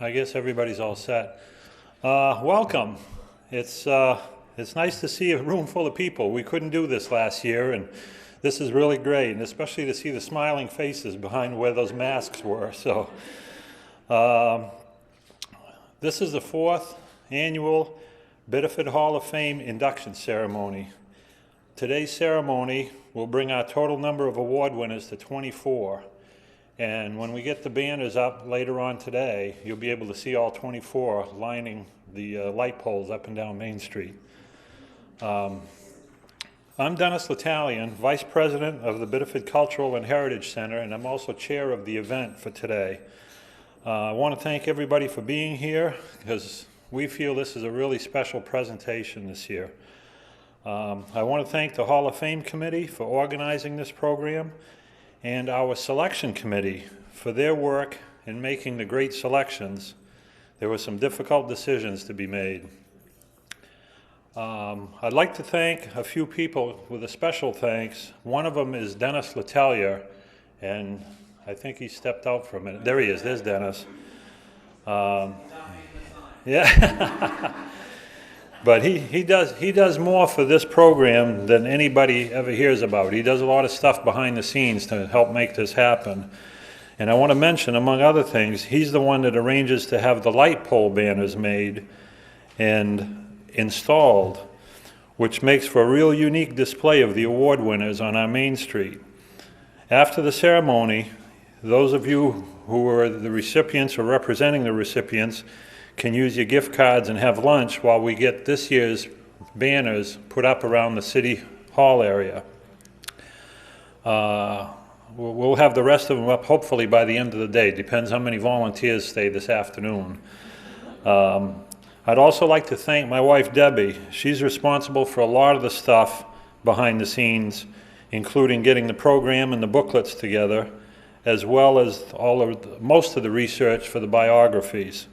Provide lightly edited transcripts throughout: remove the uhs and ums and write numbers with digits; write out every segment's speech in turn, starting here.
I guess everybody's all set. Welcome. It's nice to see a room full of people. We couldn't do this last year, and this is really great, and especially to see the smiling faces behind where those masks were. So, this is the 4th annual Biddeford Hall of Fame induction ceremony. Today's ceremony will bring our total number of award winners to 24. And when we get the banners up later on today, you'll be able to see all 24 lining the light poles up and down Main Street. I'm Dennis Latalia, Vice President of the Biddeford Cultural and Heritage Center, and I'm also chair of the event for today. I want to thank everybody for being here because we feel this is a really special presentation this year. I want to thank the Hall of Fame Committee for organizing this program and our selection committee for their work in making the great selections. There were some difficult decisions to be made. I'd like to thank a few people with a special thanks. One of them is Dennis Latalia, and I think he stepped out for a minute. There he is, there's Dennis. Yeah. But he does more for this program than anybody ever hears about. He does a lot of stuff behind the scenes to help make this happen. And I want to mention, among other things, he's the one that arranges to have the light pole banners made and installed, which makes for a real unique display of the award winners on our Main Street. After the ceremony, those of you who are the recipients or representing the recipients can use your gift cards and have lunch while we get this year's banners put up around the City Hall area. We'll have the rest of them up hopefully by the end of the day. Depends how many volunteers stay this afternoon. I'd also like to thank my wife Debbie. She's responsible for a lot of the stuff behind the scenes, including getting the program and the booklets together, as well as most of the research for the biographies.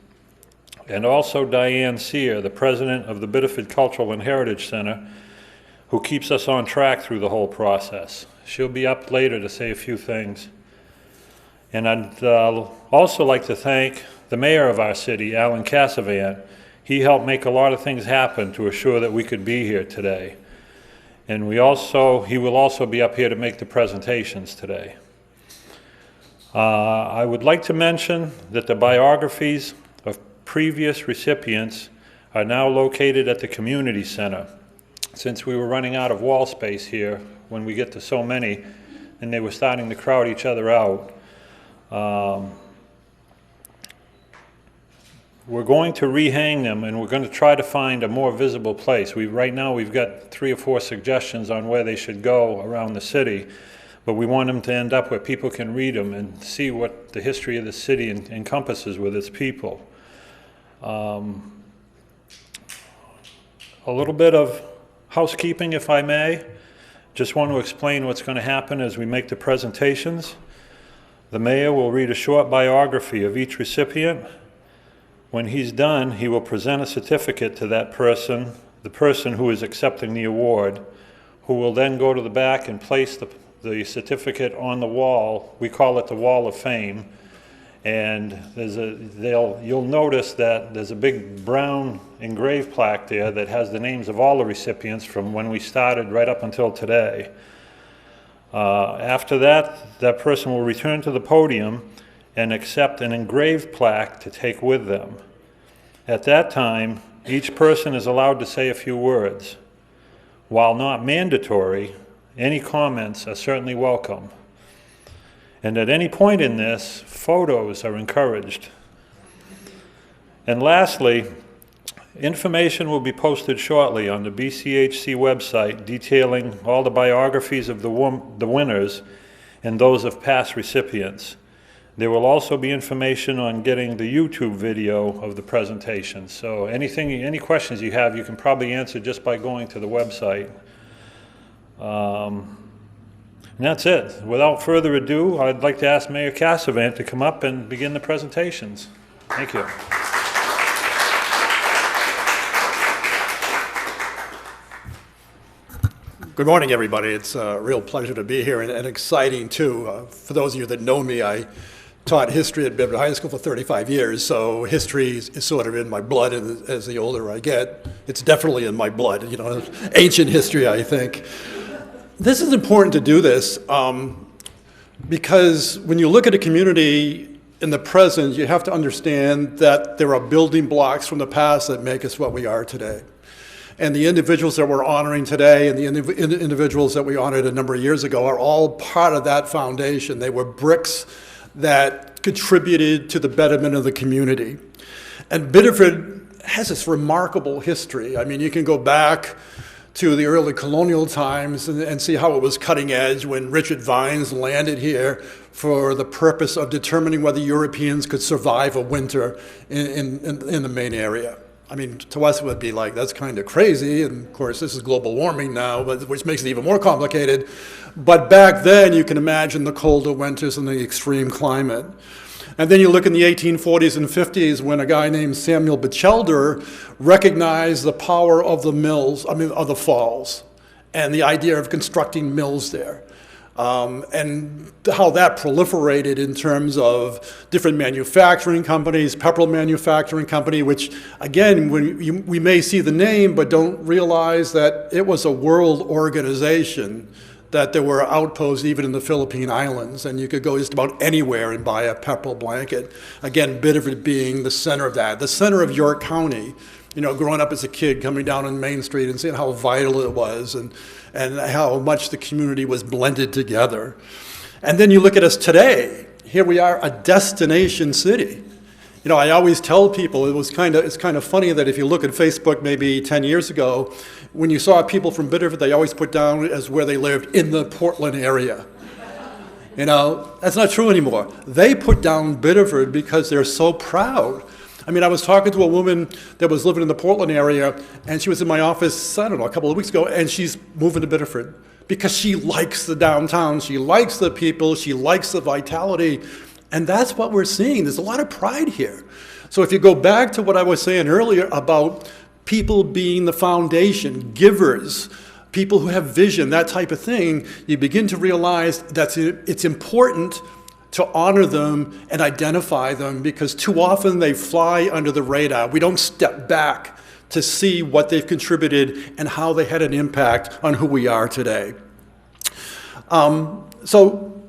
And also Diane Sear, the president of the Biddeford Cultural and Heritage Center, who keeps us on track through the whole process. She'll be up later to say a few things. And I'd also like to thank the mayor of our city, Alan Cassavant. He helped make a lot of things happen to assure that we could be here today. And he will also be up here to make the presentations today. I would like to mention that the biographies of previous recipients are now located at the community center. Since we were running out of wall space here when we get to so many, and they were starting to crowd each other out, we're going to rehang them, and we're going to try to find a more visible place. Right now we've got 3 or 4 suggestions on where they should go around the city, but we want them to end up where people can read them and see what the history of the city encompasses with its people. A little bit of housekeeping, if I may. Just want to explain what's going to happen as we make the presentations. The mayor will read a short biography of each recipient. When he's done, he will present a certificate to that person, the person who is accepting the award, who will then go to the back and place the certificate on the wall. We call it the Wall of Fame. And you'll notice that there's a big brown engraved plaque there that has the names of all the recipients from when we started right up until today. After that person will return to the podium and accept an engraved plaque to take with them. At that time, each person is allowed to say a few words. While not mandatory, any comments are certainly welcome. And at any point in this, photos are encouraged. And lastly, information will be posted shortly on the BCHC website detailing all the biographies of the winners and those of past recipients. There will also be information on getting the YouTube video of the presentation. So any questions you have, you can probably answer just by going to the website. And that's it. Without further ado, I'd like to ask Mayor Cassavant to come up and begin the presentations. Thank you. Good morning, everybody. It's a real pleasure to be here and exciting, too. For those of you that know me, I taught history at Biddeford High School for 35 years, so history is sort of in my blood as the older I get. It's definitely in my blood, you know, ancient history, I think. This is important to do this because when you look at a community in the present, you have to understand that there are building blocks from the past that make us what we are today. And the individuals that we're honoring today and the individuals that we honored a number of years ago are all part of that foundation. They were bricks that contributed to the betterment of the community. And Biddeford has this remarkable history. I mean, you can go back to the early colonial times and see how it was cutting edge when Richard Vines landed here for the purpose of determining whether Europeans could survive a winter in the Maine area. I mean, to us it would be like, that's kind of crazy, and of course this is global warming now, which makes it even more complicated. But back then you can imagine the colder winters and the extreme climate. And then you look in the 1840s and 50s when a guy named Samuel Batchelder recognized the power of the mills, of the falls, and the idea of constructing mills there. And how that proliferated in terms of different manufacturing companies, Pepperell Manufacturing Company, which again, we may see the name, but don't realize that it was a world organization, that there were outposts even in the Philippine Islands, and you could go just about anywhere and buy a Pepperell blanket. Again, Biddeford being the center of that, the center of York County. You know, growing up as a kid, coming down on Main Street and seeing how vital it was and how much the community was blended together. And then you look at us today. Here we are, a destination city. You know, I always tell people it's kind of funny that if you look at Facebook maybe 10 years ago, when you saw people from Biddeford, they always put down as where they lived in the Portland area. You know, that's not true anymore. They put down Biddeford because they're so proud. I mean, I was talking to a woman that was living in the Portland area, and she was in my office, I don't know, a couple of weeks ago, and she's moving to Biddeford because she likes the downtown, she likes the people, she likes the vitality, and that's what we're seeing. There's a lot of pride here. So if you go back to what I was saying earlier about people being the foundation, givers, people who have vision, that type of thing, you begin to realize that it's important to honor them and identify them, because too often they fly under the radar. We don't step back to see what they've contributed and how they had an impact on who we are today. So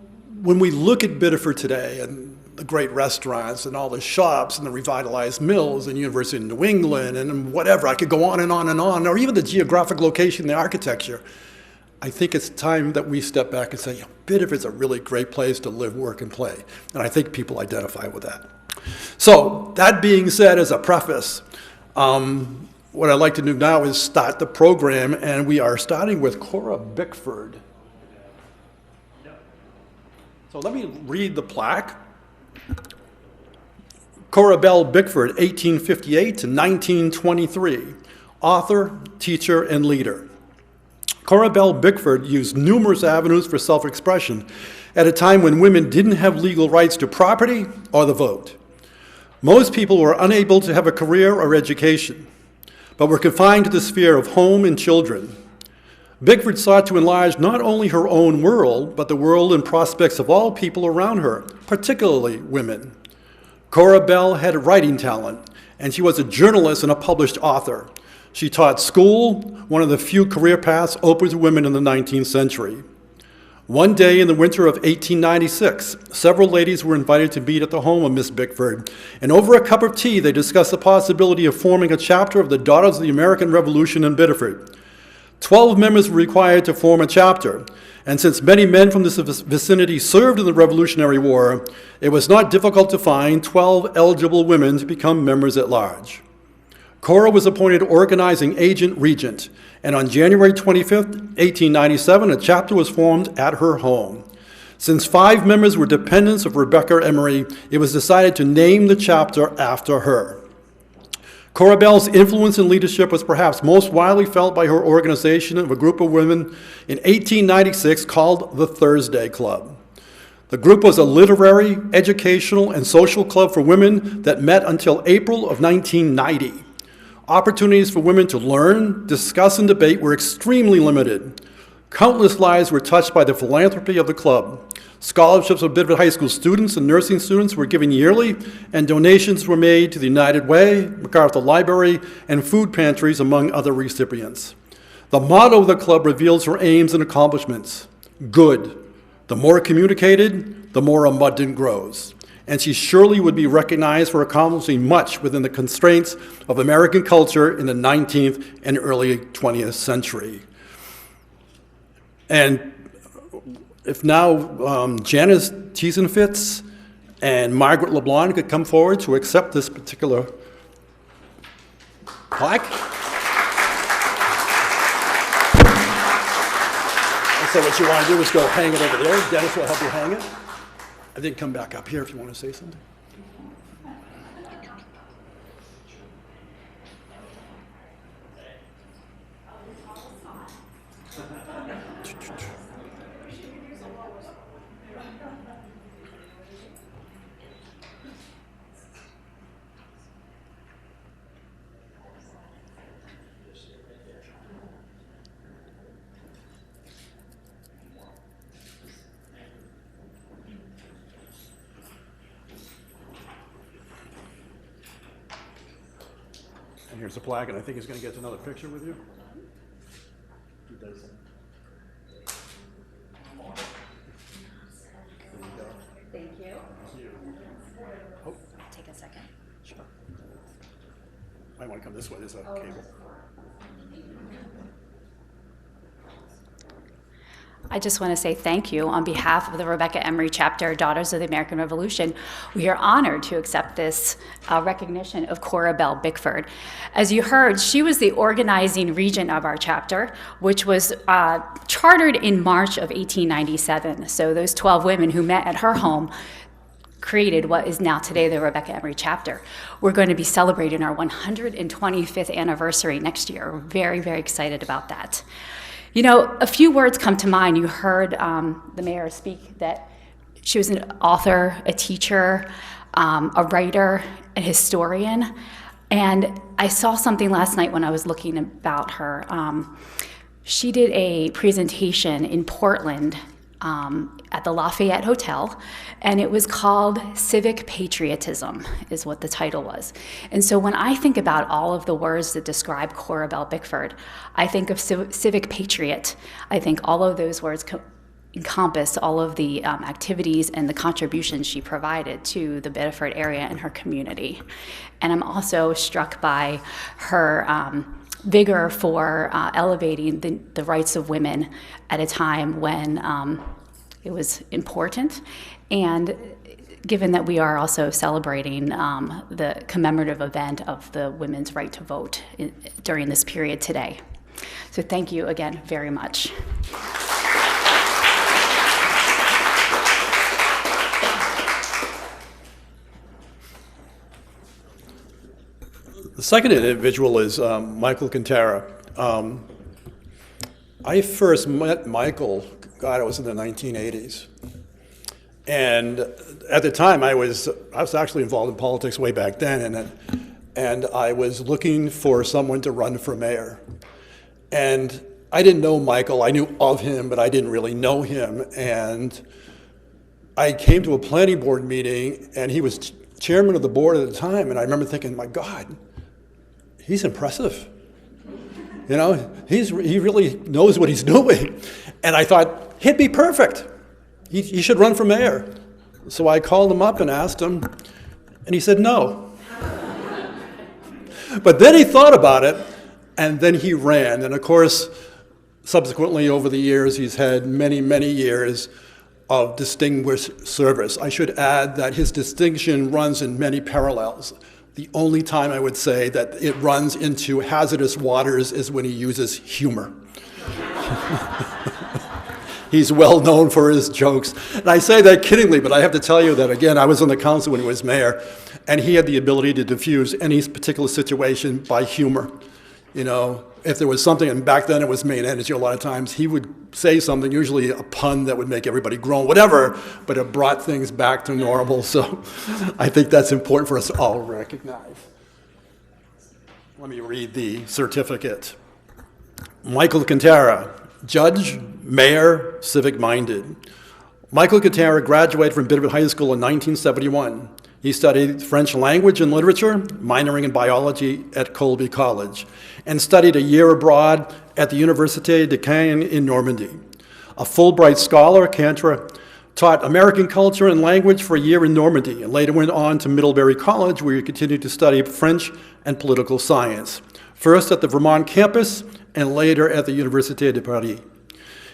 when we look at Biddeford today and the great restaurants and all the shops and the revitalized mills and University of New England and whatever, I could go on and on and on, or even the geographic location, the architecture, I think it's time that we step back and say, you know, Biddeford's a really great place to live, work, and play. And I think people identify with that. So that being said, as a preface, what I'd like to do now is start the program, and we are starting with Cora Bickford. So let me read the plaque. Cora Bell Bickford, 1858 to 1923, author, teacher, and leader. Cora Bell Bickford used numerous avenues for self-expression at a time when women didn't have legal rights to property or the vote. Most people were unable to have a career or education, but were confined to the sphere of home and children. Bickford sought to enlarge not only her own world, but the world and prospects of all people around her, particularly women. Cora Bell had a writing talent, and she was a journalist and a published author. She taught school, one of the few career paths open to women in the 19th century. One day in the winter of 1896, several ladies were invited to meet at the home of Miss Bickford, and over a cup of tea they discussed the possibility of forming a chapter of the Daughters of the American Revolution in Biddeford. 12 members were required to form a chapter, and since many men from this vicinity served in the Revolutionary War, it was not difficult to find 12 eligible women to become members at large. Cora was appointed organizing agent regent, and on January 25, 1897, a chapter was formed at her home. Since 5 members were dependents of Rebecca Emery, it was decided to name the chapter after her. Cora Bell's influence and leadership was perhaps most widely felt by her organization of a group of women in 1896 called the Thursday Club. The group was a literary, educational, and social club for women that met until April of 1990. Opportunities for women to learn, discuss, and debate were extremely limited. Countless lives were touched by the philanthropy of the club. Scholarships of Biddeford High School students and nursing students were given yearly, and donations were made to the United Way, MacArthur Library, and food pantries, among other recipients. The motto of the club reveals her aims and accomplishments. Good. The more communicated, the more a mudden grows. And she surely would be recognized for accomplishing much within the constraints of American culture in the 19th and early 20th century. And if now Janice Thiesenfitz and Margaret LeBlanc could come forward to accept this particular plaque. And so what you want to do is go hang it over there. Dennis will help you hang it. And then come back up here if you want to say something. And here's the plaque, and I think he's going to get another picture with you. Thank you. Oh, take a second. Sure. Might want to come this way. There's a cable. I just want to say thank you on behalf of the Rebecca Emery chapter, Daughters of the American Revolution. We are honored to accept this recognition of Cora Bickford. As you heard, she was the organizing regent of our chapter, which was chartered in March of 1897. So those 12 women who met at her home created what is now today the Rebecca Emery chapter. We're going to be celebrating our 125th anniversary next year. We're very, very excited about that. You know, a few words come to mind. You heard the mayor speak that she was an author, a teacher, a writer, a historian. And I saw something last night when I was looking about her. She did a presentation in Portland at the Lafayette Hotel, and it was called Civic Patriotism, is what the title was. And so when I think about all of the words that describe Cora Bickford, I think of civic patriot. I think all of those words encompass all of the activities and the contributions she provided to the Biddeford area and her community. And I'm also struck by her vigor for elevating the rights of women at a time when it was important. And given that we are also celebrating the commemorative event of the women's right to vote during this period today. So thank you again very much. The second individual is Michael Quintara. I first met Michael, God, it was in the 1980s. And at the time, I was actually involved in politics way back then, and I was looking for someone to run for mayor. And I didn't know Michael. I knew of him, but I didn't really know him. And I came to a planning board meeting, and he was chairman of the board at the time, and I remember thinking, my God, he's impressive. You know, he really knows what he's doing. And I thought, he'd be perfect. He should run for mayor. So I called him up and asked him, and he said no. But then he thought about it, and then he ran. And of course, subsequently over the years, he's had many, many years of distinguished service. I should add that his distinction runs in many parallels. The only time I would say that it runs into hazardous waters is when he uses humor. He's well known for his jokes. And I say that kiddingly, but I have to tell you that, again, I was on the council when he was mayor, and he had the ability to diffuse any particular situation by humor. You know, if there was something, and back then it was main energy a lot of times, he would say something, usually a pun that would make everybody groan, whatever, but it brought things back to normal. So I think that's important for us to all recognize. Let me read the certificate. Michael Quintara, judge, mayor, civic-minded. Michael Quintara graduated from Biddeford High School in 1971. He studied French language and literature, minoring in biology at Colby College, and studied a year abroad at the Université de Caen in Normandy. A Fulbright scholar, Quintara taught American culture and language for a year in Normandy and later went on to Middlebury College, where he continued to study French and political science, first at the Vermont campus and later at the Université de Paris.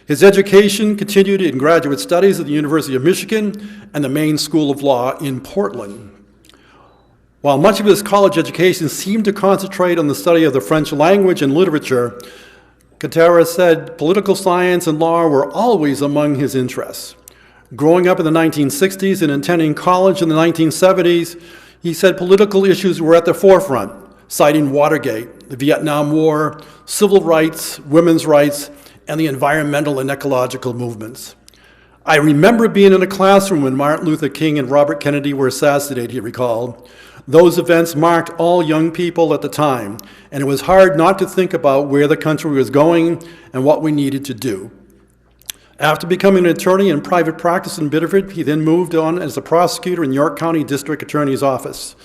His education continued in graduate studies at the University of Michigan and the Maine School of Law in Portland. While much of his college education seemed to concentrate on the study of the French language and literature, Quintara said political science and law were always among his interests. Growing up in the 1960s and attending college in the 1970s, he said political issues were at the forefront, citing Watergate, the Vietnam War, civil rights, women's rights, and the environmental and ecological movements. I remember being in a classroom when Martin Luther King and Robert Kennedy were assassinated, he recalled. Those events marked all young people at the time, and it was hard not to think about where the country was going and what we needed to do. After becoming an attorney in private practice in Biddeford, he then moved on as a prosecutor in York County District Attorney's Office.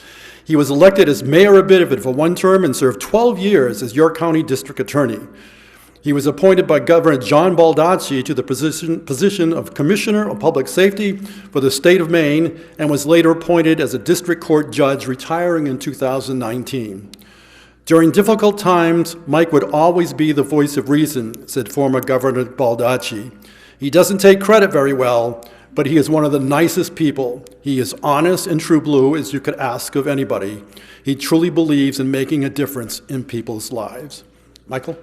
He was elected as mayor of Biddeford for one term and served 12 years as York County District Attorney. He was appointed by Governor John Baldacci to the position of Commissioner of Public Safety for the state of Maine and was later appointed as a district court judge, retiring in 2019. During difficult times, Mike would always be the voice of reason, said former Governor Baldacci. He doesn't take credit very well, but he is one of the nicest people. He is honest and true blue as you could ask of anybody. He truly believes in making a difference in people's lives. Michael?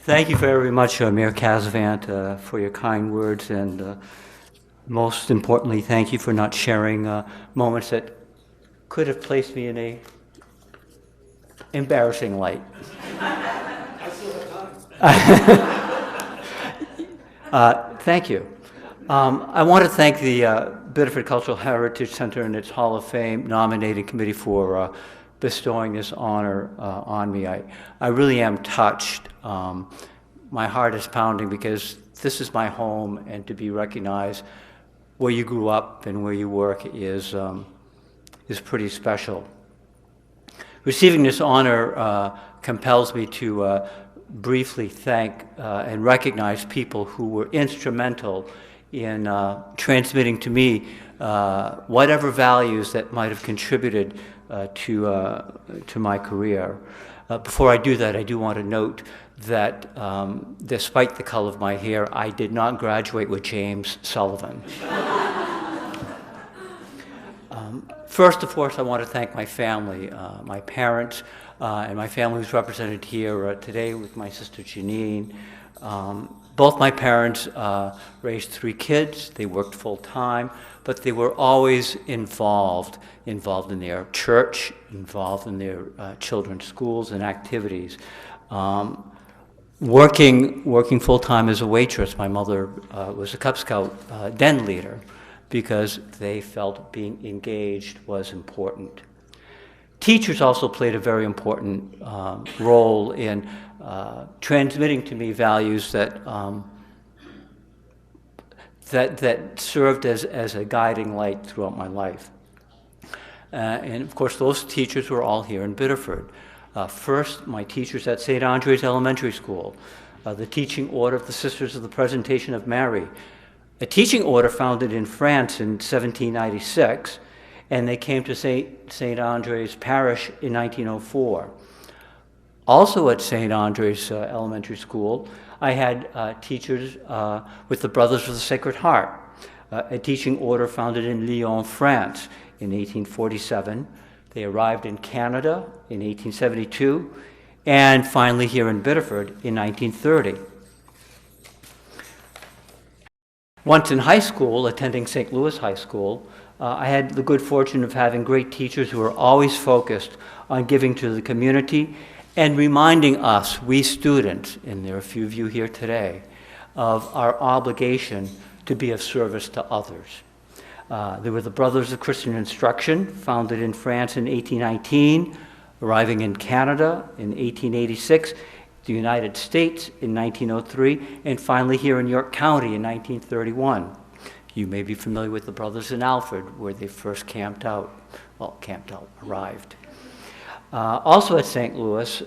Thank you very much, Mayor Casavant, for your kind words, and most importantly, thank you for not sharing moments that could have placed me in a embarrassing light. I still have time. Thank you. I want to thank the Biddeford Cultural Heritage Center and its Hall of Fame nominating committee for bestowing this honor on me. I really am touched. My heart is pounding because this is my home, and to be recognized where you grew up and where you work is pretty special. Receiving this honor compels me to briefly thank and recognize people who were instrumental in transmitting to me whatever values that might have contributed to my career. Before I do that, I do want to note that despite the color of my hair, I did not graduate with James Sullivan. First, of course, I want to thank my family, my parents, and my family who's represented here today with my sister Janine. Both my parents raised 3 kids. They worked full-time, but they were always involved in their church, involved in their children's schools and activities. Working full-time as a waitress, my mother was a Cub Scout den leader because they felt being engaged was important. Teachers also played a very important role in transmitting to me values that that served as a guiding light throughout my life. And of course, those teachers were all here in Biddeford. First, my teachers at St. Andre's Elementary School, the teaching order of the Sisters of the Presentation of Mary, a teaching order founded in France in 1796, and they came to St. Andre's Parish in 1904. Also at St. Andre's Elementary School, I had teachers with the Brothers of the Sacred Heart, a teaching order founded in Lyon, France in 1847. They arrived in Canada in 1872, and finally here in Biddeford in 1930. Once in high school, attending St. Louis High School, I had the good fortune of having great teachers who were always focused on giving to the community and reminding us, we students, and there are a few of you here today, of our obligation to be of service to others. There were the Brothers of Christian Instruction, founded in France in 1819, arriving in Canada in 1886, the United States in 1903, and finally here in York County in 1931. You may be familiar with the Brothers in Alfred, where they first arrived. Also at St. Louis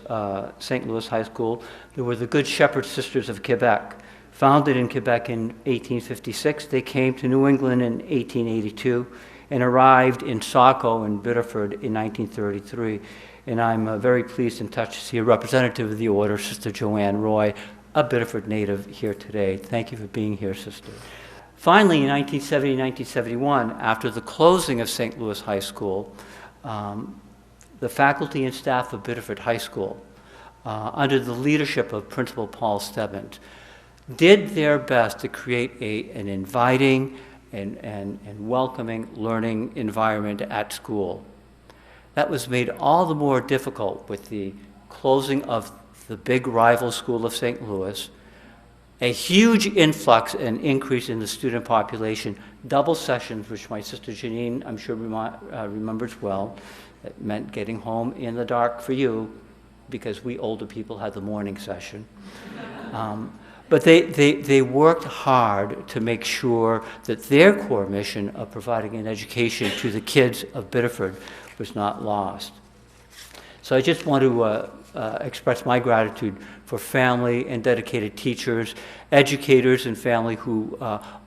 High School, there were the Good Shepherd Sisters of Quebec. Founded in Quebec in 1856, they came to New England in 1882 and arrived in Saco in Biddeford in 1933. And I'm very pleased and touched to see a representative of the order, Sister Joanne Roy, a Biddeford native, here today. Thank you for being here, Sister. Finally, in 1970-1971, after the closing of St. Louis High School, the faculty and staff of Biddeford High School, under the leadership of Principal Paul Stebbins, did their best to create an inviting and welcoming learning environment at school. That was made all the more difficult with the closing of the big rival school of St. Louis, a huge influx and increase in the student population, double sessions, which my sister Janine, I'm sure, remembers well. It meant getting home in the dark for you, because we older people had the morning session. But they worked hard to make sure that their core mission of providing an education to the kids of Biddeford was not lost. So I just want to express my gratitude for family and dedicated teachers, educators and family who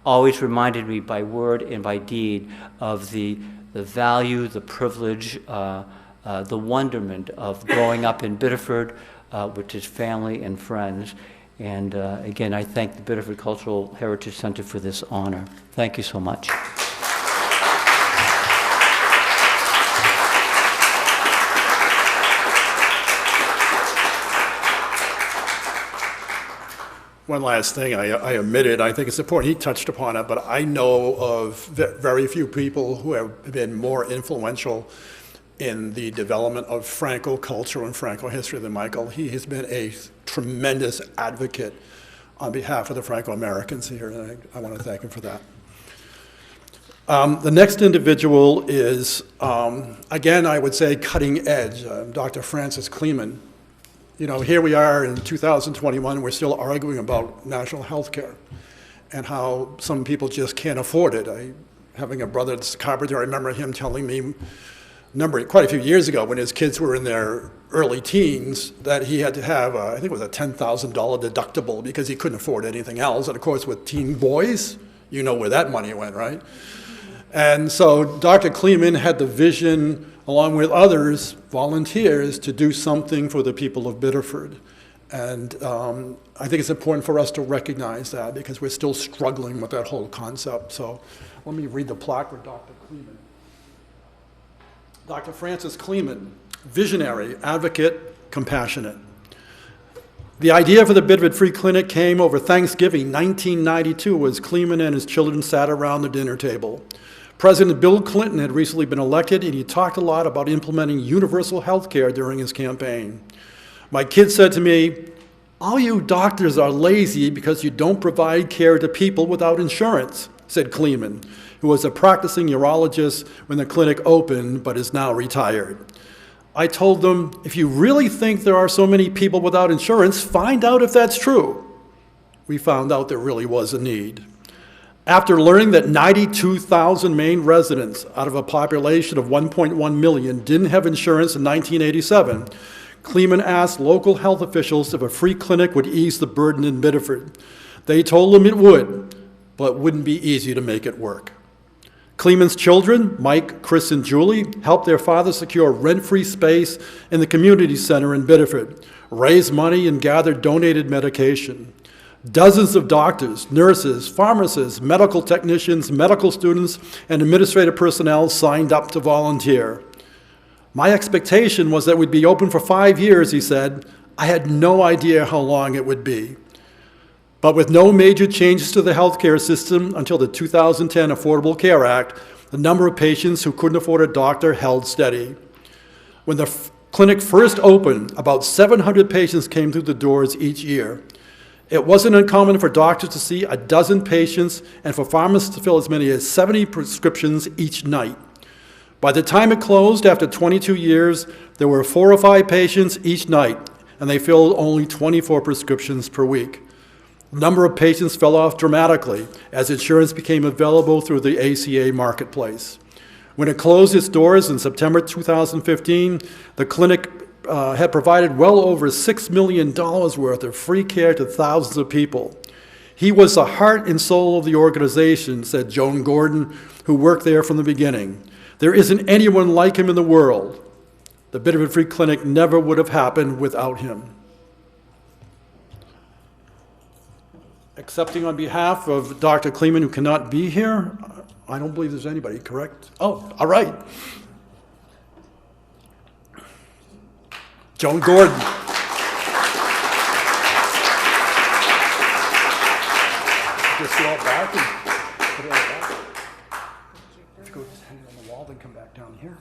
always reminded me by word and by deed of the value, the privilege, the wonderment of growing up in Biddeford, which is family and friends. And again, I thank the Biddeford Cultural Heritage Center for this honor. Thank you so much. One last thing I omitted, I think it's important, he touched upon it, but I know of very few people who have been more influential in the development of Franco culture and Franco history than Michael. He has been a tremendous advocate on behalf of the Franco-Americans here, and I want to thank him for that. The next individual is, again, I would say cutting edge, Dr. Francis Kleeman. You know, here we are in 2021, we're still arguing about national health care and how some people just can't afford it. Having a brother that's a carpenter, I remember him telling me quite a few years ago when his kids were in their early teens that he had to have, I think it was a $10,000 deductible because he couldn't afford anything else. And of course, with teen boys, you know where that money went, right? And so Dr. Kleeman had the vision, along with others, volunteers, to do something for the people of Biddeford. And I think it's important for us to recognize that because we're still struggling with that whole concept. So let me read the plaque for Dr. Kleeman. Dr. Francis Kleeman, visionary, advocate, compassionate. The idea for the Biddeford Free Clinic came over Thanksgiving 1992 as Kleeman and his children sat around the dinner table. President Bill Clinton had recently been elected, and he talked a lot about implementing universal health care during his campaign. My kids said to me, "All you doctors are lazy because you don't provide care to people without insurance," said Kleeman, who was a practicing urologist when the clinic opened but is now retired. I told them, if you really think there are so many people without insurance, find out if that's true. We found out there really was a need. After learning that 92,000 Maine residents out of a population of 1.1 million didn't have insurance in 1987, Kleeman asked local health officials if a free clinic would ease the burden in Biddeford. They told him it would, but it wouldn't be easy to make it work. Kleeman's children, Mike, Chris, and Julie, helped their father secure rent-free space in the community center in Biddeford, raise money, and gather donated medication. Dozens of doctors, nurses, pharmacists, medical technicians, medical students, and administrative personnel signed up to volunteer. My expectation was that we'd be open for 5 years, he said. I had no idea how long it would be. But with no major changes to the healthcare system until the 2010 Affordable Care Act, the number of patients who couldn't afford a doctor held steady. When the clinic first opened, about 700 patients came through the doors each year. It wasn't uncommon for doctors to see a dozen patients and for pharmacists to fill as many as 70 prescriptions each night. By the time it closed, after 22 years, there were 4 or 5 patients each night, and they filled only 24 prescriptions per week. The number of patients fell off dramatically as insurance became available through the ACA marketplace. When it closed its doors in September 2015, the clinic had provided well over $6 million worth of free care to thousands of people. He was the heart and soul of the organization, said Joan Gordon, who worked there from the beginning. There isn't anyone like him in the world. The Biddeford Free Clinic never would have happened without him. Accepting on behalf of Dr. Kleeman, who cannot be here, I don't believe there's anybody, correct? Oh, all right. Joan Gordon. Just go out back and put it on the back. Let's go just hang it on the wall, then come back down here.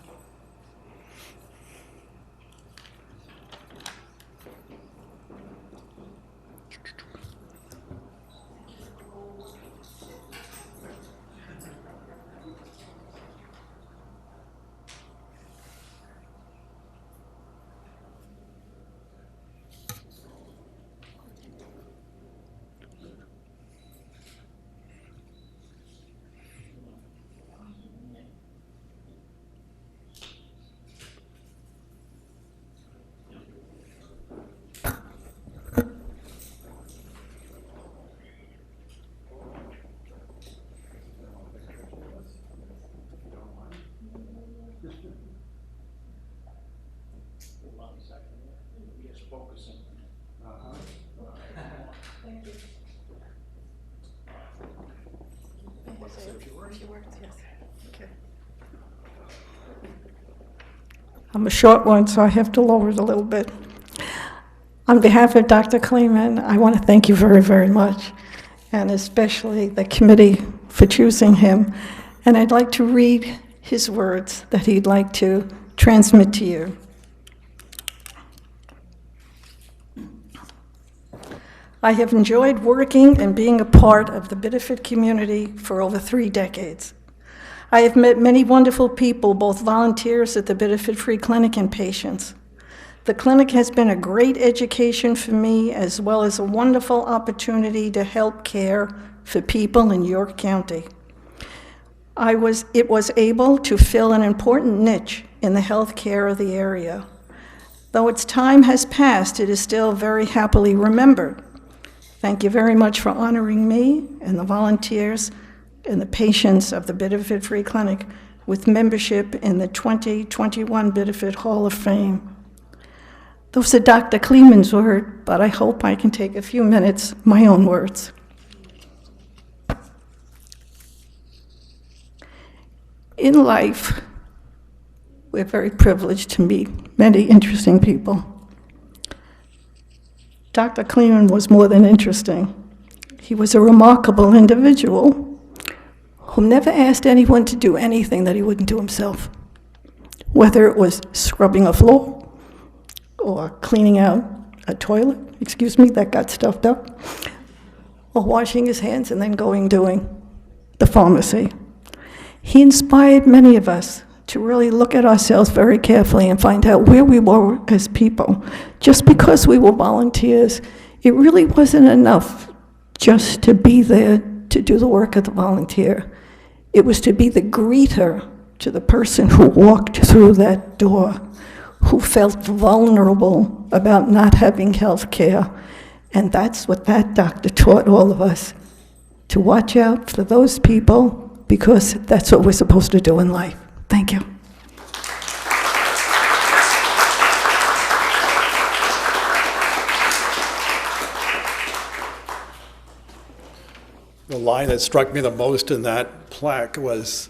I'm a short one, so I have to lower it a little bit. On behalf of Dr. Kleeman, I want to thank you very, very much, and especially the committee for choosing him. And I'd like to read his words that he'd like to transmit to you. I have enjoyed working and being a part of the Biddeford community for over 3 decades. I have met many wonderful people, both volunteers at the Biddeford Free Clinic and patients. The clinic has been a great education for me, as well as a wonderful opportunity to help care for people in York County. It was able to fill an important niche in the health care of the area. Though its time has passed, it is still very happily remembered. Thank you very much for honoring me and the volunteers and the patients of the Biddeford Free Clinic with membership in the 2021 Biddeford Hall of Fame. Those are Dr. Kleeman's words, but I hope I can take a few minutes, my own words. In life, we're very privileged to meet many interesting people. Dr. Kleeman was more than interesting. He was a remarkable individual who never asked anyone to do anything that he wouldn't do himself, whether it was scrubbing a floor or cleaning out a toilet, that got stuffed up, or washing his hands and then doing the pharmacy. He inspired many of us to really look at ourselves very carefully and find out where we were as people. Just because we were volunteers, it really wasn't enough just to be there to do the work of the volunteer. It was to be the greeter to the person who walked through that door, who felt vulnerable about not having health care. And that's what that doctor taught all of us, to watch out for those people, because that's what we're supposed to do in life. Thank you. The line that struck me the most in that plaque was,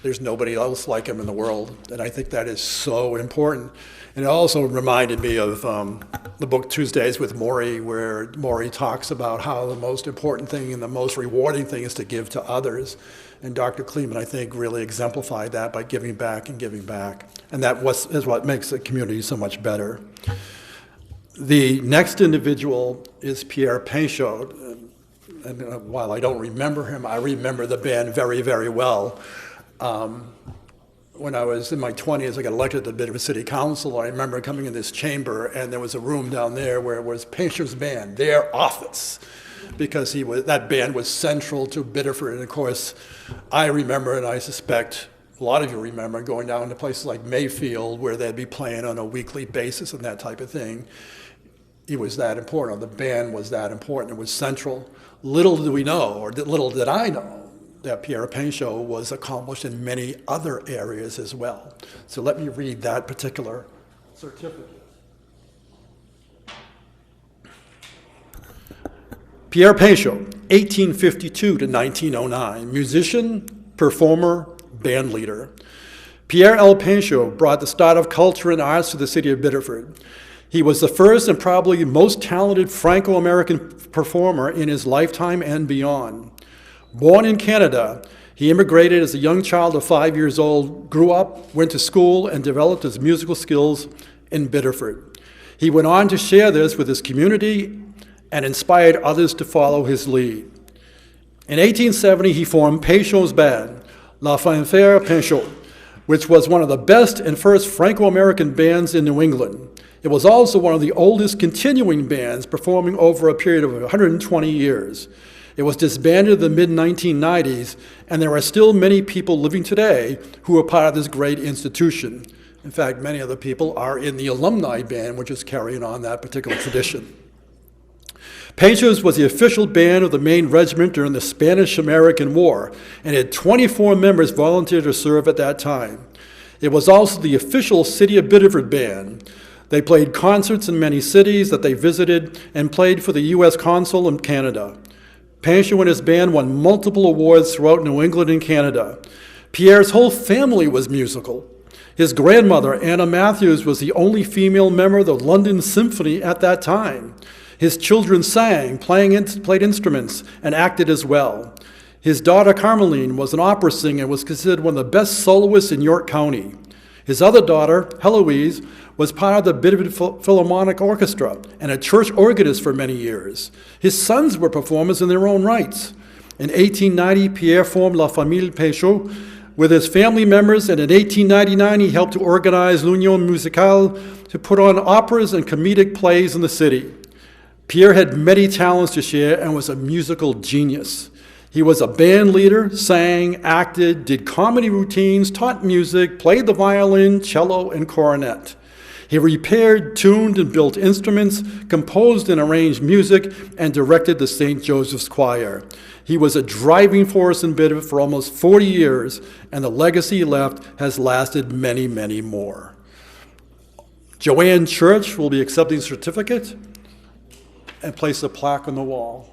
"There's nobody else like him in the world." And I think that is so important. And it also reminded me of the book Tuesdays with Maury, where Maury talks about how the most important thing and the most rewarding thing is to give to others. And Dr. Kleeman, I think, really exemplified that by giving back and giving back. And that is what makes the community so much better. The next individual is Pierre Peishot. And while I don't remember him, I remember the band very, very well. When I was in my 20s, I got elected to the Biddeford City Council. I remember coming in this chamber, and there was a room down there where it was Peishot's band, their office, because that band was central to Biddeford. And of course, I remember, and I suspect a lot of you remember, going down to places like Mayfield, where they'd be playing on a weekly basis and that type of thing. It was that important. The band was that important. It was central. Little did we know, or little did I know, that Pierre Peishot was accomplished in many other areas as well. So let me read that particular certificate. Pierre Peishot, 1852 to 1909, musician, performer, band leader. Pierre L. Peishot brought the start of culture and arts to the city of Biddeford. He was the first and probably most talented Franco-American performer in his lifetime and beyond. Born in Canada, he immigrated as a young child of 5 years old, grew up, went to school, and developed his musical skills in Biddeford. He went on to share this with his community and inspired others to follow his lead. In 1870, he formed Peishot's band, La Fanfare Peishot, which was one of the best and first Franco-American bands in New England. It was also one of the oldest continuing bands, performing over a period of 120 years. It was disbanded in the mid-1990s, and there are still many people living today who are part of this great institution. In fact, many of the people are in the alumni band, which is carrying on that particular tradition. Peishot's was the official band of the Maine Regiment during the Spanish-American War, and had 24 members volunteer to serve at that time. It was also the official City of Biddeford band. They played concerts in many cities that they visited and played for the U.S. Consul in Canada. Peishot and his band won multiple awards throughout New England and Canada. Pierre's whole family was musical. His grandmother, Anna Matthews, was the only female member of the London Symphony at that time. His children sang, played instruments, and acted as well. His daughter, Carmeline, was an opera singer and was considered one of the best soloists in York County. His other daughter, Heloise, was part of the Biddeford Philharmonic Orchestra and a church organist for many years. His sons were performers in their own rights. In 1890, Pierre formed La Famille Peishot with his family members, and in 1899, he helped to organize l'Union Musicale to put on operas and comedic plays in the city. Pierre had many talents to share and was a musical genius. He was a band leader, sang, acted, did comedy routines, taught music, played the violin, cello, and cornet. He repaired, tuned, and built instruments, composed and arranged music, and directed the St. Joseph's Choir. He was a driving force in Biddeford for almost 40 years, and the legacy he left has lasted many, many more. Joanne Church will be accepting the certificate and place a plaque on the wall.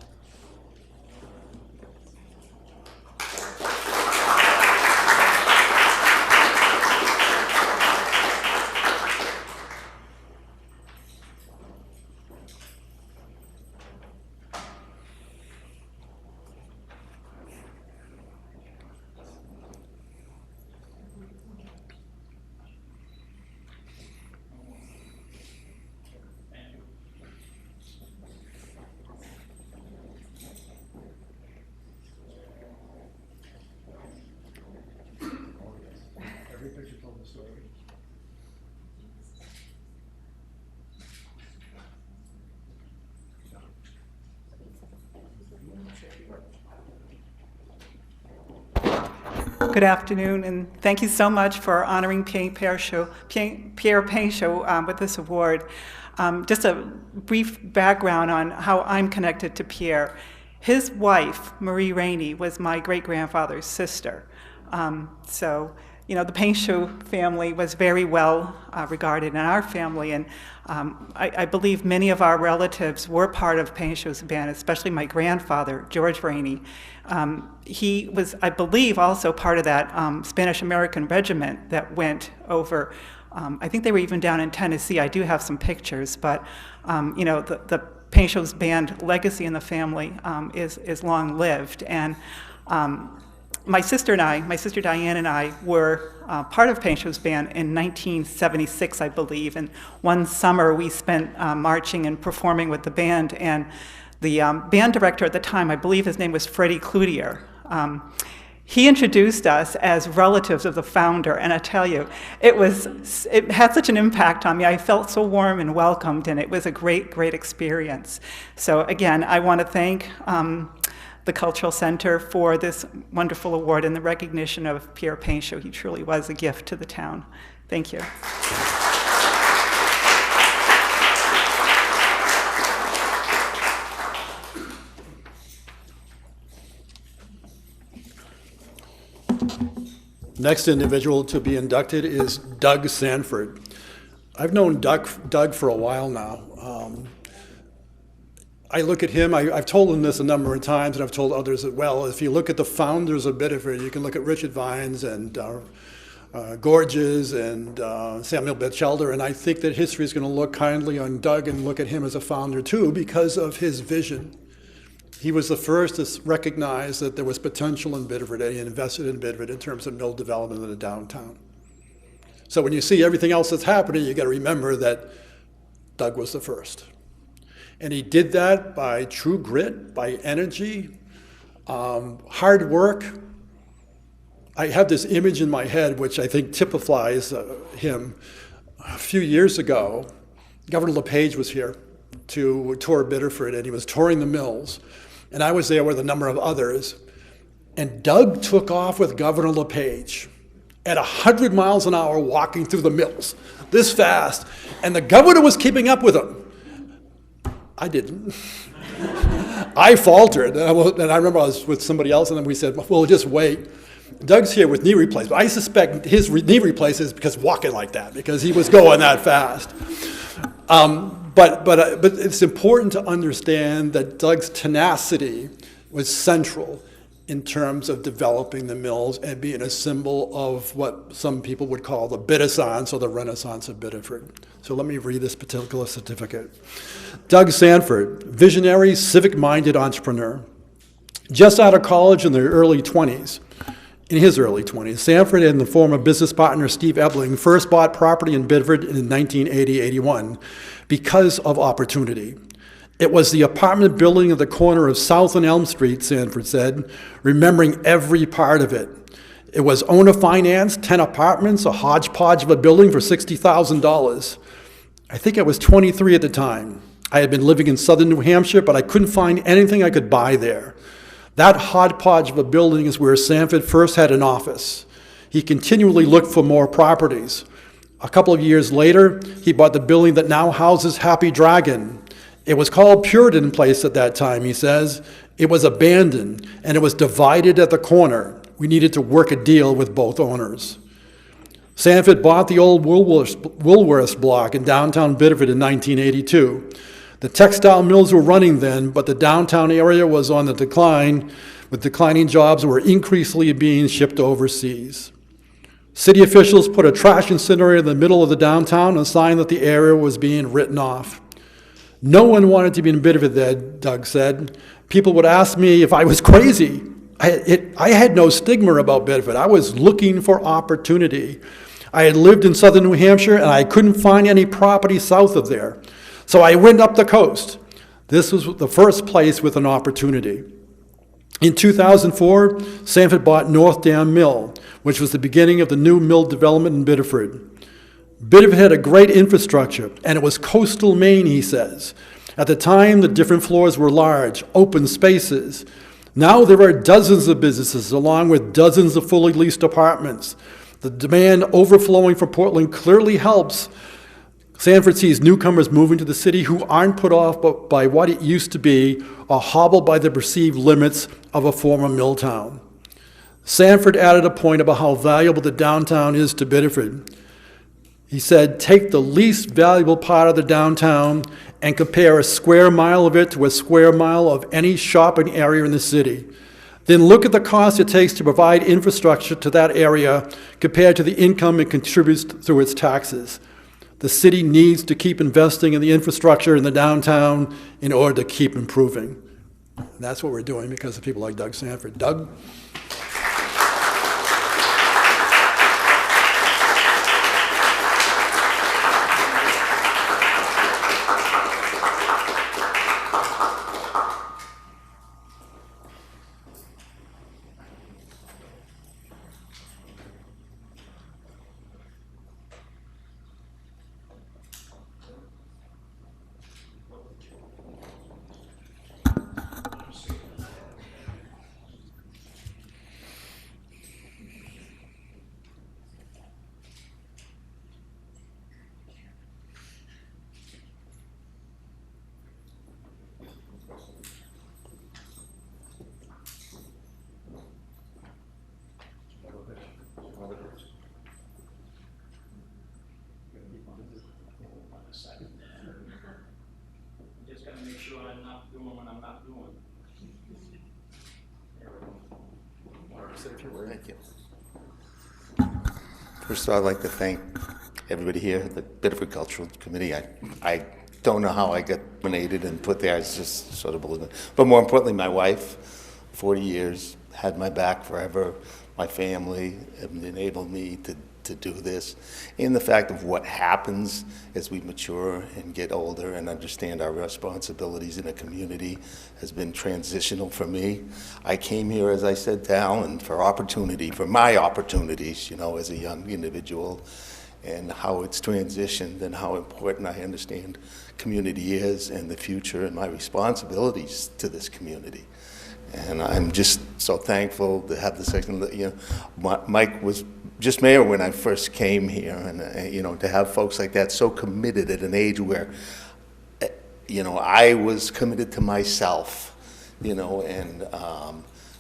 Good afternoon, and thank you so much for honoring Pierre Peishot with this award. Just a brief background on how I'm connected to Pierre. His wife, Marie Rainey, was my great-grandfather's sister. So, you know, the Peishot family was very well regarded in our family, and I believe many of our relatives were part of Peishot's band, especially my grandfather, George Rainey. He was, I believe, also part of that Spanish-American regiment that went over. I think they were even down in Tennessee. I do have some pictures, but you know, the Peishot's band legacy in the family is long-lived. And my sister Diane and I were part of Peishot's band in 1976, I believe. And one summer we spent marching and performing with the band. And the band director at the time, I believe his name was Freddie Cloutier, he introduced us as relatives of the founder, and I tell you, it had such an impact on me. I felt so warm and welcomed, and it was a great, great experience. So again, I want to thank the Cultural Center for this wonderful award and the recognition of Pierre Peishot. He truly was a gift to the town. Thank you. Next individual to be inducted is Doug Sanford. I've known Doug for a while now. I look at him, I've told him this a number of times, and I've told others as well. If you look at the founders of Biddeford, you can look at Richard Vines and Gorges and Samuel Batchelder, and I think that history is going to look kindly on Doug and look at him as a founder too because of his vision. He was the first to recognize that there was potential in Biddeford, and he invested in Biddeford in terms of mill development in the downtown. So when you see everything else that's happening, you got to remember that Doug was the first. And he did that by true grit, by energy, hard work. I have this image in my head which I think typifies him. A few years ago, Governor LePage was here to tour Biddeford, and he was touring the mills. And I was there with a number of others. And Doug took off with Governor LePage at 100 miles an hour walking through the mills, this fast. And the governor was keeping up with him. I didn't. I faltered. And I remember I was with somebody else, and then we said, well, just wait. Doug's here with knee replacement. I suspect his knee replacement is because walking like that, because he was going that fast. But it's important to understand that Doug's tenacity was central in terms of developing the mills and being a symbol of what some people would call the Biddessance or the Renaissance of Biddeford. So let me read this particular certificate. Doug Sanford, visionary, civic-minded entrepreneur. Just out of college in his early 20s, Sanford and the former business partner Steve Ebling first bought property in Biddeford in 1980-81 because of opportunity. It was the apartment building at the corner of South and Elm Street, Sanford said, remembering every part of it. It was owner financed, 10 apartments, a hodgepodge of a building for $60,000. I think I was 23 at the time. I had been living in southern New Hampshire, but I couldn't find anything I could buy there. That hodgepodge of a building is where Sanford first had an office. He continually looked for more properties. A couple of years later, he bought the building that now houses Happy Dragon. It was called Puritan Place at that time, he says. It was abandoned, and it was divided at the corner. We needed to work a deal with both owners. Sanford bought the old Woolworths block in downtown Biddeford in 1982. The textile mills were running then, but the downtown area was on the decline, with declining jobs were increasingly being shipped overseas. City officials put a trash incinerator in the middle of the downtown, a sign that the area was being written off. No one wanted to be in Biddeford then, Doug said. People would ask me if I was crazy. I had no stigma about Biddeford. I was looking for opportunity. I had lived in southern New Hampshire, and I couldn't find any property south of there. So I went up the coast. This was the first place with an opportunity. In 2004, Sanford bought North Dam Mill, which was the beginning of the new mill development in Biddeford. Biddeford had a great infrastructure, and it was coastal Maine, he says. At the time, the different floors were large, open spaces. Now there are dozens of businesses along with dozens of fully leased apartments. The demand overflowing from Portland clearly helps. Sanford sees newcomers moving to the city who aren't put off by what it used to be or hobbled by the perceived limits of a former mill town. Sanford added a point about how valuable the downtown is to Biddeford. He said, take the least valuable part of the downtown and compare a square mile of it to a square mile of any shopping area in the city. Then look at the cost it takes to provide infrastructure to that area compared to the income it contributes through its taxes. The city needs to keep investing in the infrastructure in the downtown in order to keep improving. And that's what we're doing because of people like Doug Sanford. Doug? Just gotta make sure I'm not doing what I'm not doing. Thank you. First of all, I'd like to thank everybody here, the Biddeford Cultural Committee. I don't know how I got nominated and put there. It's just sort of believe it. But more importantly, my wife, 40 years, had my back forever. My family have enabled me to do this. And the fact of what happens as we mature and get older and understand our responsibilities in a community has been transitional for me. I came here, as I said to Alan, for opportunity, for my opportunities, you know, as a young individual, and how it's transitioned and how important I understand community is and the future and my responsibilities to this community. And I'm just so thankful to have the second, you know, Mike was just mayor when I first came here, and you know, to have folks like that so committed at an age where, you know, I was committed to myself, you know, and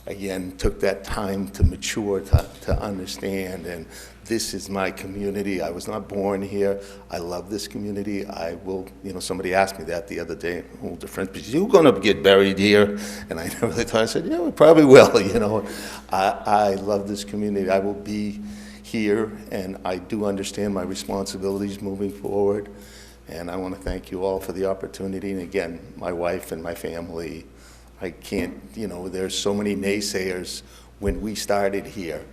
again, took that time to mature, to understand, and this is my community. I was not born here. I love this community. I will, you know, somebody asked me that the other day, oh, the French, but you're going to get buried here? And I never really thought, I said, yeah, we probably will, you know. I love this community. I will be here, and I do understand my responsibilities moving forward. And I want to thank you all for the opportunity. And again, my wife and my family, I can't, you know, there's so many naysayers when we started here.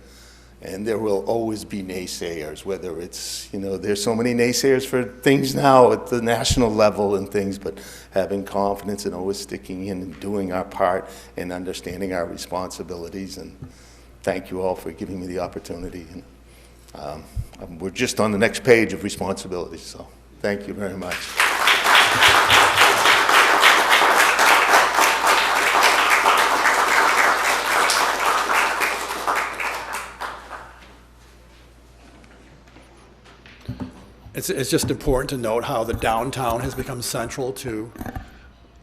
And there will always be naysayers, whether it's, you know, there's so many naysayers for things now at the national level and things, but having confidence and always sticking in and doing our part and understanding our responsibilities. And thank you all for giving me the opportunity. And we're just on the next page of responsibilities, so thank you very much. It's just important to note how the downtown has become central to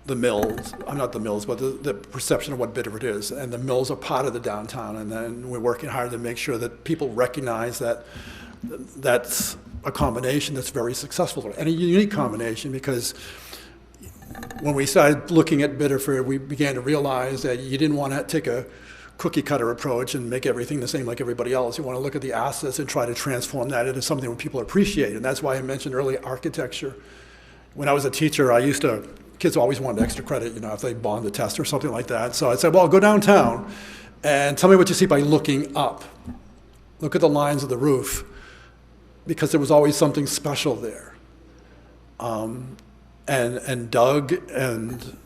the mills, not the mills, but the perception of what Biddeford is. And the mills are part of the downtown, and then we're working hard to make sure that people recognize that that's a combination that's very successful, and a unique combination, because when we started looking at Biddeford, we began to realize that you didn't want to take a cookie cutter approach and make everything the same like everybody else. You want to look at the assets and try to transform that into something that people appreciate. And that's why I mentioned earlier architecture. When I was a teacher, kids always wanted extra credit, you know, if they bond the test or something like that. So I said, well, go downtown and tell me what you see by looking up. Look at the lines of the roof, because there was always something special there. And Doug and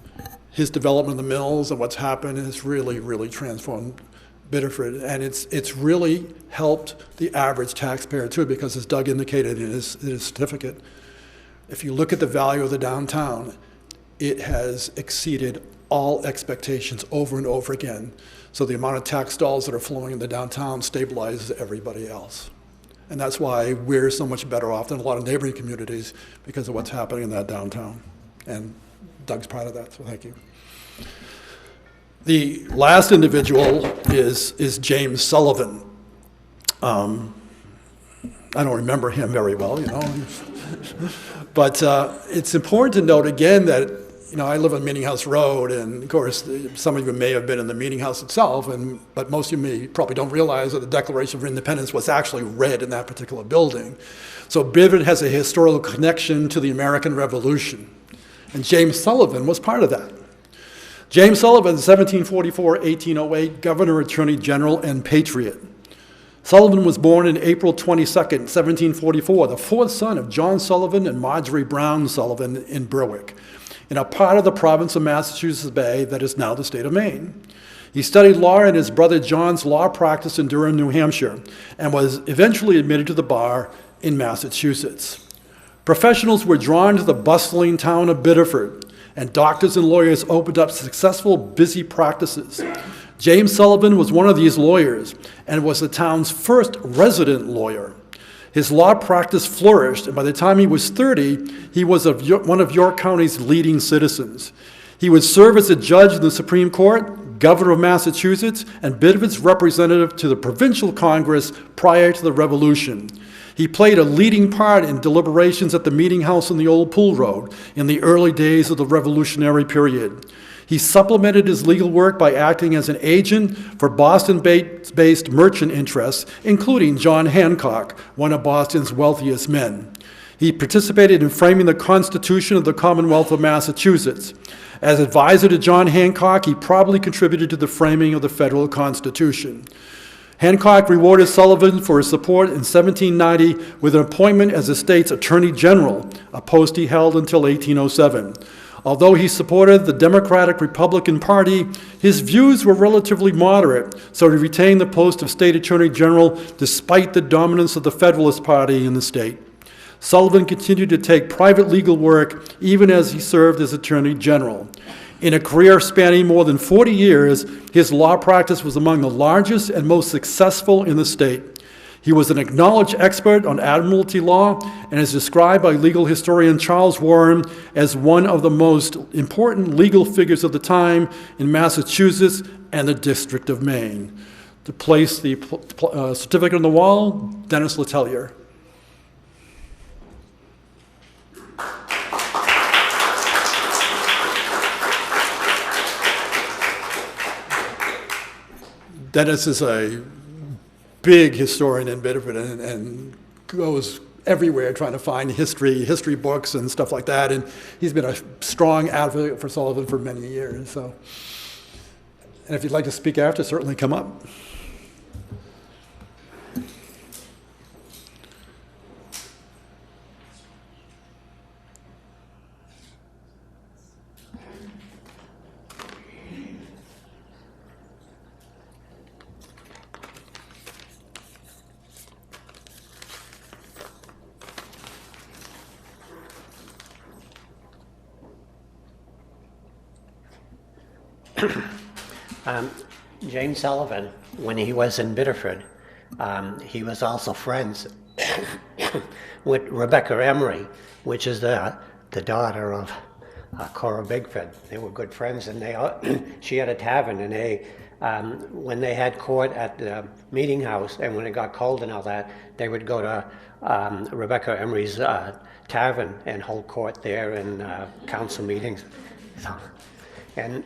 his development of the mills and what's happened has really, really transformed Biddeford. And it's really helped the average taxpayer too, because as Doug indicated in his certificate, if you look at the value of the downtown, it has exceeded all expectations over and over again. So the amount of tax dollars that are flowing in the downtown stabilizes everybody else. And that's why we're so much better off than a lot of neighboring communities because of what's happening in that downtown. And Doug's part of that, so thank you. The last individual is James Sullivan. I don't remember him very well, you know. But it's important to note again that, you know, I live on Meeting House Road, and of course, some of you may have been in the Meeting House itself, but most of you may probably don't realize that the Declaration of Independence was actually read in that particular building. So Biddeford has a historical connection to the American Revolution, and James Sullivan was part of that. James Sullivan, 1744-1808, Governor, Attorney General, and Patriot. Sullivan was born on April 22nd, 1744, the fourth son of John Sullivan and Marjorie Brown Sullivan in Berwick, in a part of the province of Massachusetts Bay that is now the state of Maine. He studied law in his brother John's law practice in Durham, New Hampshire, and was eventually admitted to the bar in Massachusetts. Professionals were drawn to the bustling town of Biddeford, and doctors and lawyers opened up successful, busy practices. James Sullivan was one of these lawyers and was the town's first resident lawyer. His law practice flourished, and by the time he was 30, he was one of York County's leading citizens. He would serve as a judge in the Supreme Court, governor of Massachusetts, and Biddeford's representative to the provincial Congress prior to the Revolution. He played a leading part in deliberations at the Meeting House on the Old Pool Road in the early days of the Revolutionary period. He supplemented his legal work by acting as an agent for Boston-based merchant interests, including John Hancock, one of Boston's wealthiest men. He participated in framing the Constitution of the Commonwealth of Massachusetts. As advisor to John Hancock, he probably contributed to the framing of the federal Constitution. Hancock rewarded Sullivan for his support in 1790 with an appointment as the state's Attorney General, a post he held until 1807. Although he supported the Democratic-Republican Party, his views were relatively moderate, so he retained the post of State Attorney General despite the dominance of the Federalist Party in the state. Sullivan continued to take private legal work even as he served as Attorney General. In a career spanning more than 40 years, his law practice was among the largest and most successful in the state. He was an acknowledged expert on admiralty law and is described by legal historian Charles Warren as one of the most important legal figures of the time in Massachusetts and the District of Maine. To place the certificate on the wall, Dennis Latalia. Dennis is a big historian in Biddeford and goes everywhere trying to find history books and stuff like that. And he's been a strong advocate for Sullivan for many years. So, and if you'd like to speak after, certainly come up. James Sullivan, when he was in Biddeford, he was also friends with Rebecca Emery, which is the daughter of Cora Bickford. They were good friends, and she had a tavern, and they, when they had court at the Meeting House, and when it got cold and all that, they would go to Rebecca Emery's tavern and hold court there and council meetings. So, and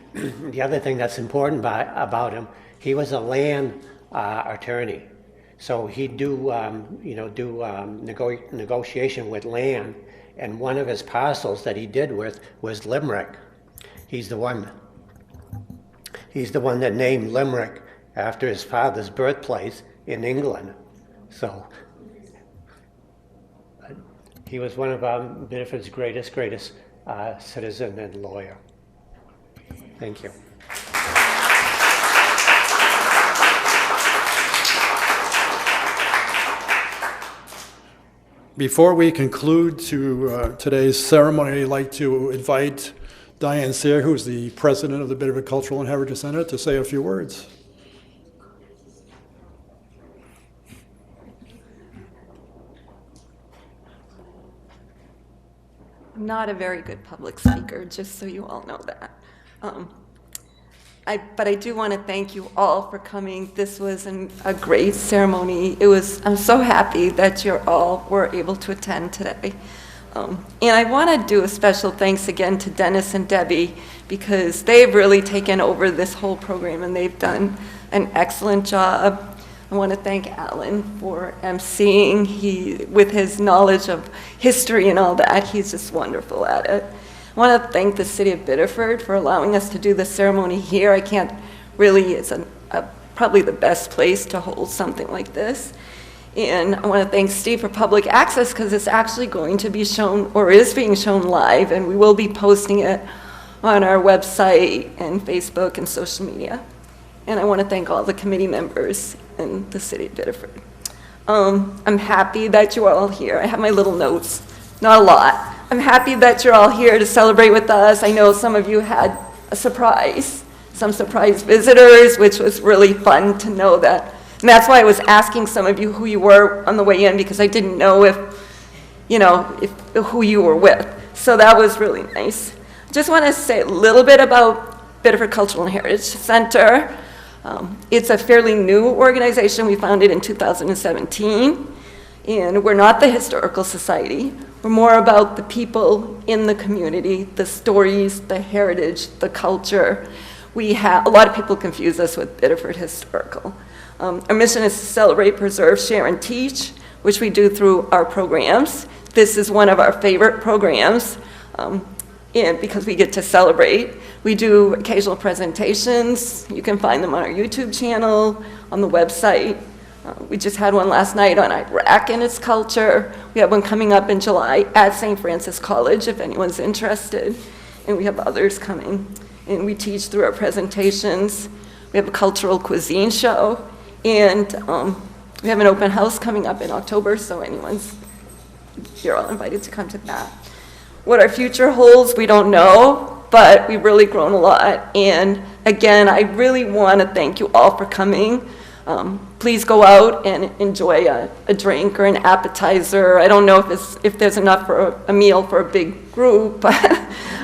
the other thing that's important about him, he was a land attorney. So he'd do negotiation with land, and one of his parcels that he did with was Limerick. He's the one that named Limerick after his father's birthplace in England. So he was one of Biddeford's greatest citizen and lawyer. Thank you. Before we conclude today's ceremony, I'd like to invite Diane Sayre, who is the president of the Biddeford Cultural and Heritage Center, to say a few words. I'm not a very good public speaker, just so you all know that. But I do want to thank you all for coming. This was a great ceremony. I'm so happy that you all were able to attend today. And I want to do a special thanks again to Dennis and Debbie, because they've really taken over this whole program and they've done an excellent job. I want to thank Alan for emceeing. With his knowledge of history and all that, he's just wonderful at it. I want to thank the city of Biddeford for allowing us to do the ceremony here. I can't really, it's probably the best place to hold something like this. And I want to thank Steve for public access, because it's actually going to be shown, or is being shown live, and we will be posting it on our website and Facebook and social media. And I want to thank all the committee members in the city of Biddeford. I'm happy that you're all here. I have my little notes, not a lot. I'm happy that you're all here to celebrate with us. I know some of you had a surprise, some surprise visitors, which was really fun to know that. And that's why I was asking some of you who you were on the way in, because I didn't know if who you were with. So that was really nice. Just want to say a little bit about Biddeford Cultural and Heritage Center. It's a fairly new organization. We founded in 2017, and we're not the Historical Society. We're more about the people in the community, the stories, the heritage, the culture. A lot of people confuse us with Biddeford Historical. Our mission is to celebrate, preserve, share, and teach, which we do through our programs. This is one of our favorite programs, and because we get to celebrate. We do occasional presentations. You can find them on our YouTube channel, on the website. We just had one last night on Iraq and its culture. We have one coming up in July at St. Francis College, if anyone's interested. And we have others coming. And we teach through our presentations. We have a cultural cuisine show. And we have an open house coming up in October, so you're all invited to come to that. What our future holds, we don't know, but we've really grown a lot. And again, I really want to thank you all for coming. Please go out and enjoy a drink or an appetizer. I don't know if there's enough for a meal for a big group, but,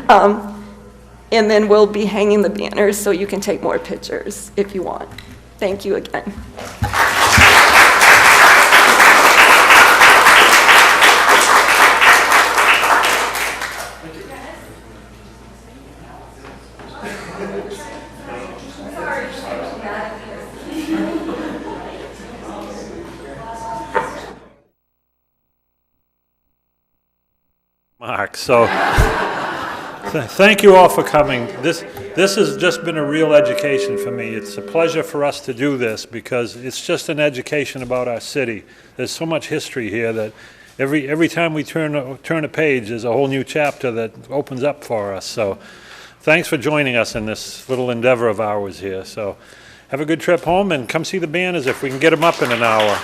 and then we'll be hanging the banners so you can take more pictures if you want. Thank you again. Mark, so thank you all for coming. This has just been a real education for me. It's a pleasure for us to do this because it's just an education about our city. There's so much history here that every time we turn a page, there's a whole new chapter that opens up for us. So thanks for joining us in this little endeavor of ours here. So have a good trip home and come see the banners if we can get them up in an hour.